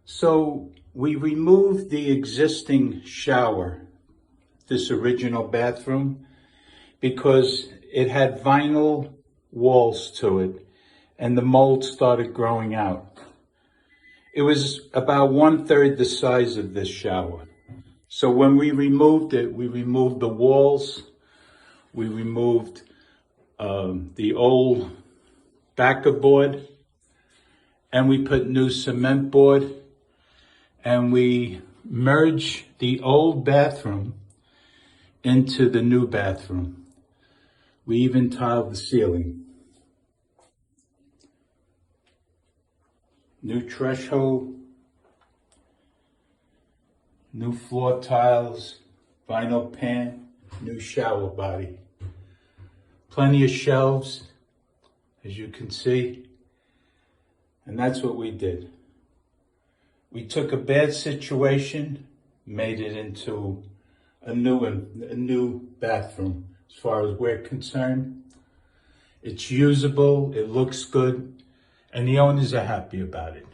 So we removed the existing shower, this original bathroom, because it had vinyl walls to it and the mold started growing out. It was about 1/3 the size of this shower. So when we removed it, we removed the walls, we removed the old backer board, and we put new cement board, and we merged the old bathroom into the new bathroom. We even tiled the ceiling. New threshold, new floor tiles, vinyl pan, new shower body. Plenty of shelves, as you can see. And that's what we did. We took a bad situation, made it into a new bathroom. As far as we're concerned, it's usable, it looks good, and the owners are happy about it.